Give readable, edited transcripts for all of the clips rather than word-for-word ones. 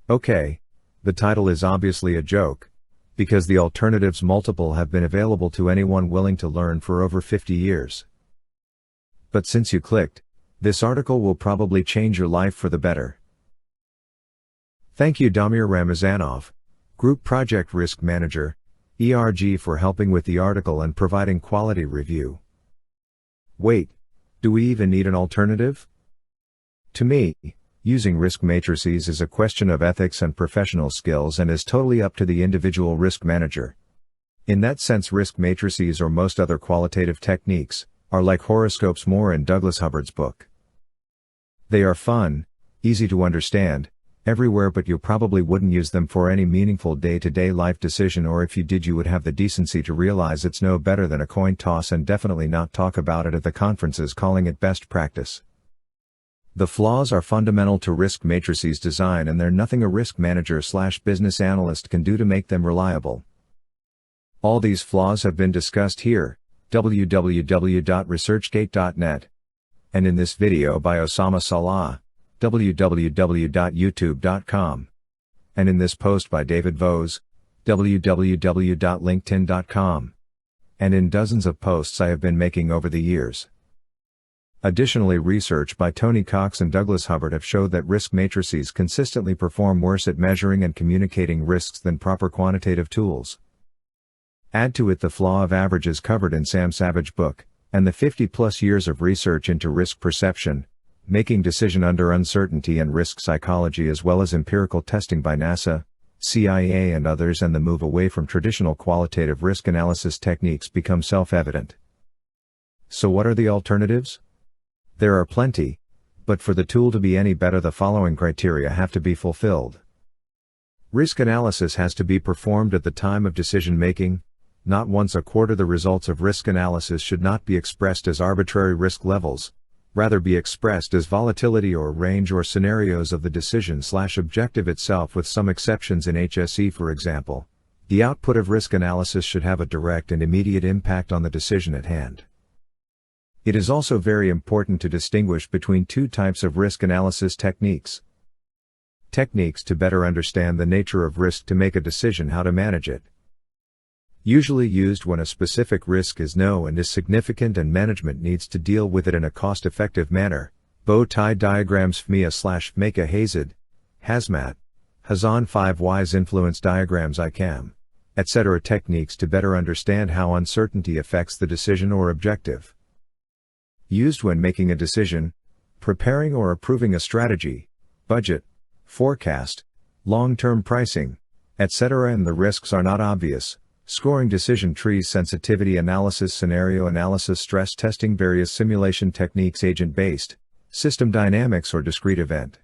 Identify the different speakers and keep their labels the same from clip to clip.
Speaker 1: Okay, the title is obviously a joke, because the alternatives multiple have been available to anyone willing to learn for over 50 years. But since you clicked, this article will probably change your life for the better. Thank you Damir Ramazanov, Group Project Risk Manager, ERG, for helping with the article and providing quality review. Wait, do we even need an alternative? To me, using risk matrices is a question of ethics and professional skills and is totally up to the individual risk manager. In that sense, risk matrices, or most other qualitative techniques, are like horoscopes more in Douglas Hubbard's book. They are fun, easy to understand, everywhere, but you probably wouldn't use them for any meaningful day-to-day life decision, or if you did, you would have the decency to realize it's no better than a coin toss and definitely not talk about it at the conferences calling it best practice. The flaws are fundamental to risk matrices design, and they're nothing a risk manager/business analyst can do to make them reliable. All these flaws have been discussed here, www.researchgate.net, and in this video by Osama Salah, www.youtube.com, and in this post by David Vose, www.linkedin.com, and in dozens of posts I have been making over the years. Additionally, research by Tony Cox and Douglas Hubbard have showed that risk matrices consistently perform worse at measuring and communicating risks than proper quantitative tools. Add to it the flaw of averages covered in Sam Savage's book, and the 50-plus years of research into risk perception, making decision under uncertainty, and risk psychology, as well as empirical testing by NASA, CIA and others, and the move away from traditional qualitative risk analysis techniques become self-evident. So what are the alternatives? There are plenty, but for the tool to be any better, the following criteria have to be fulfilled. Risk analysis has to be performed at the time of decision making, not once a quarter. The results of risk analysis should not be expressed as arbitrary risk levels, rather be expressed as volatility or range or scenarios of the decision/objective itself, with some exceptions in HSE, for example. The output of risk analysis should have a direct and immediate impact on the decision at hand. It is also very important to distinguish between two types of risk analysis techniques. Techniques to better understand the nature of risk to make a decision how to manage it. Usually used when a specific risk is known and is significant and management needs to deal with it in a cost-effective manner. Bow tie diagrams, FMEA/FMAKA, HAZAD, HAZMAT, HAZAN 5 Whys influence diagrams, ICAM, etc. Techniques to better understand how uncertainty affects the decision or objective. Used when making a decision, preparing or approving a strategy, budget, forecast, long-term pricing, etc. and the risks are not obvious. Scoring decision trees, sensitivity analysis, scenario analysis, stress testing, various simulation techniques, agent-based, system dynamics, or discrete event.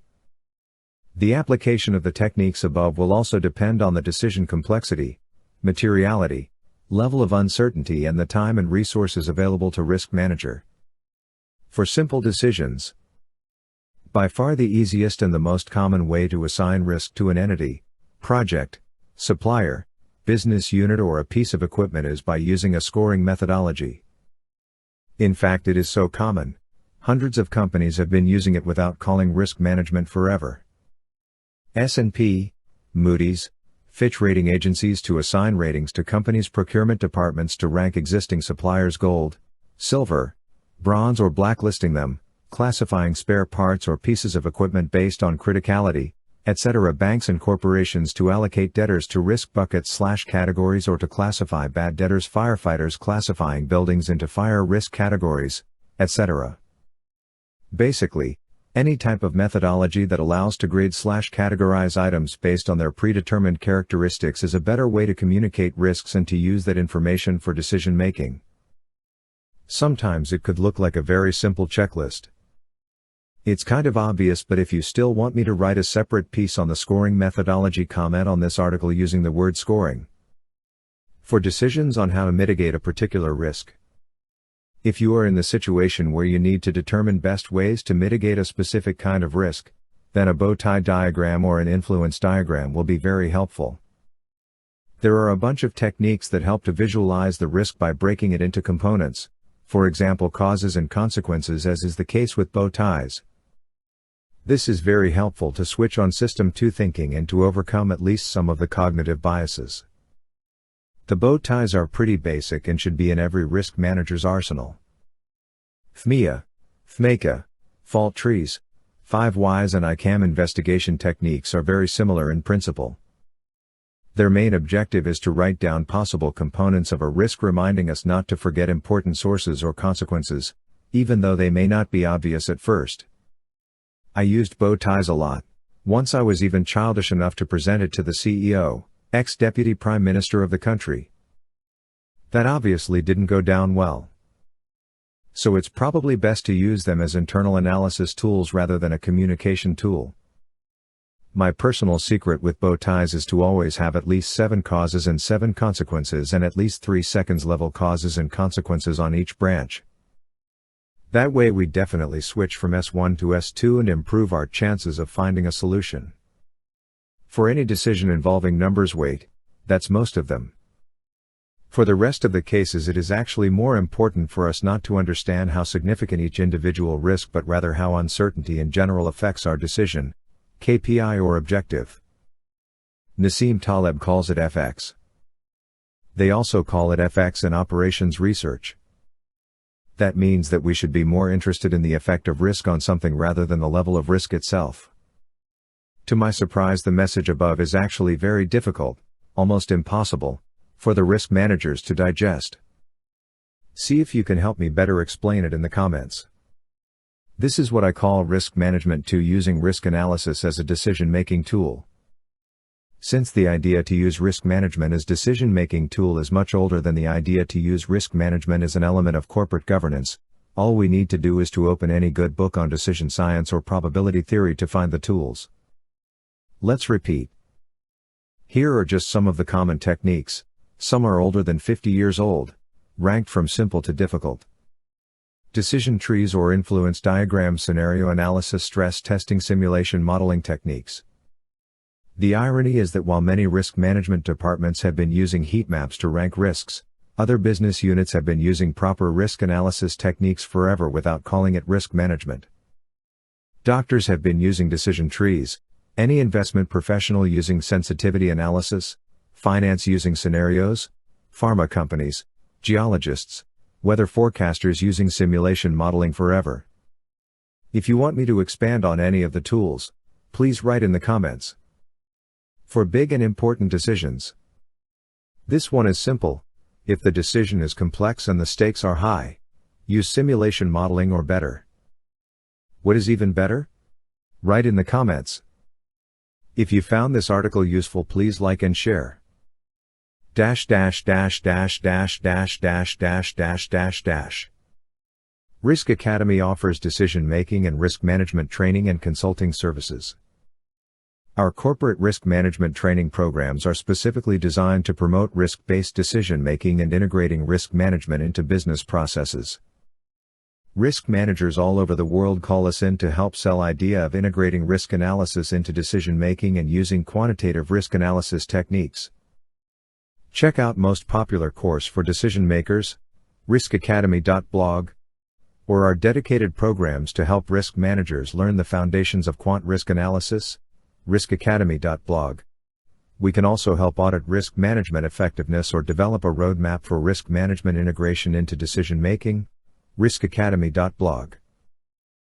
Speaker 1: The application of the techniques above will also depend on the decision complexity, materiality, level of uncertainty, and the time and resources available to risk manager. For simple decisions, by far the easiest and the most common way to assign risk to an entity, project, supplier, business unit, or a piece of equipment is by using a scoring methodology. In fact, it is so common, hundreds of companies have been using it without calling risk management forever. S&P, Moody's, Fitch rating agencies to assign ratings to companies' procurement departments to rank existing suppliers gold, silver, bronze, or blacklisting them, classifying spare parts or pieces of equipment based on criticality, etc. Banks and corporations to allocate debtors to risk buckets/categories or to classify bad debtors, firefighters classifying buildings into fire risk categories, etc. Basically, any type of methodology that allows to grade/categorize items based on their predetermined characteristics is a better way to communicate risks and to use that information for decision making. Sometimes it could look like a very simple checklist. It's kind of obvious, but if you still want me to write a separate piece on the scoring methodology, comment on this article using the word scoring. For decisions on how to mitigate a particular risk. If you are in the situation where you need to determine best ways to mitigate a specific kind of risk, then a bow tie diagram or an influence diagram will be very helpful. There are a bunch of techniques that help to visualize the risk by breaking it into components, for example causes and consequences, as is the case with bow ties. This is very helpful to switch on System 2 thinking and to overcome at least some of the cognitive biases. The bow ties are pretty basic and should be in every risk manager's arsenal. FMEA, FMECA, fault trees, 5 whys and ICAM investigation techniques are very similar in principle. Their main objective is to write down possible components of a risk, reminding us not to forget important sources or consequences, even though they may not be obvious at first. I used bow ties a lot. Once I was even childish enough to present it to the CEO, ex-deputy prime minister of the country. That obviously didn't go down well. So it's probably best to use them as internal analysis tools rather than a communication tool. My personal secret with bow ties is to always have at least 7 causes and 7 consequences and at least 3 seconds level causes and consequences on each branch. That way we definitely switch from S1 to S2 and improve our chances of finding a solution. For any decision involving numbers weight, that's most of them. For the rest of the cases it is actually more important for us not to understand how significant each individual risk but rather how uncertainty in general affects our decision, KPI or objective. Nassim Taleb calls it FX. They also call it FX in operations research. That means that we should be more interested in the effect of risk on something rather than the level of risk itself. To my surprise, the message above is actually very difficult, almost impossible, for the risk managers to digest. See if you can help me better explain it in the comments. This is what I call Risk Management 2, using risk analysis as a decision-making tool. Since the idea to use risk management as decision-making tool is much older than the idea to use risk management as an element of corporate governance, all we need to do is to open any good book on decision science or probability theory to find the tools. Let's repeat. Here are just some of the common techniques. Some are older than 50 years old, ranked from simple to difficult. Decision trees or influence diagrams, scenario analysis, stress testing, simulation modeling techniques. The irony is that while many risk management departments have been using heat maps to rank risks, other business units have been using proper risk analysis techniques forever without calling it risk management. Doctors have been using decision trees, any investment professional using sensitivity analysis, finance using scenarios, pharma companies, geologists, weather forecasters using simulation modeling forever. If you want me to expand on any of the tools, please write in the comments. For big and important decisions. This one is simple. If the decision is complex and the stakes are high, use simulation modeling or better. What is even better? Write in the comments. If you found this article useful, please like and share. Risk Academy offers decision-making and risk management training and consulting services. Our corporate risk management training programs are specifically designed to promote risk-based decision-making and integrating risk management into business processes. Risk managers all over the world call us in to help sell idea of integrating risk analysis into decision-making and using quantitative risk analysis techniques. Check out most popular course for decision makers, riskacademy.blog, or our dedicated programs to help risk managers learn the foundations of quant risk analysis, riskacademy.blog. We can also help audit risk management effectiveness or develop a roadmap for risk management integration into decision making, riskacademy.blog.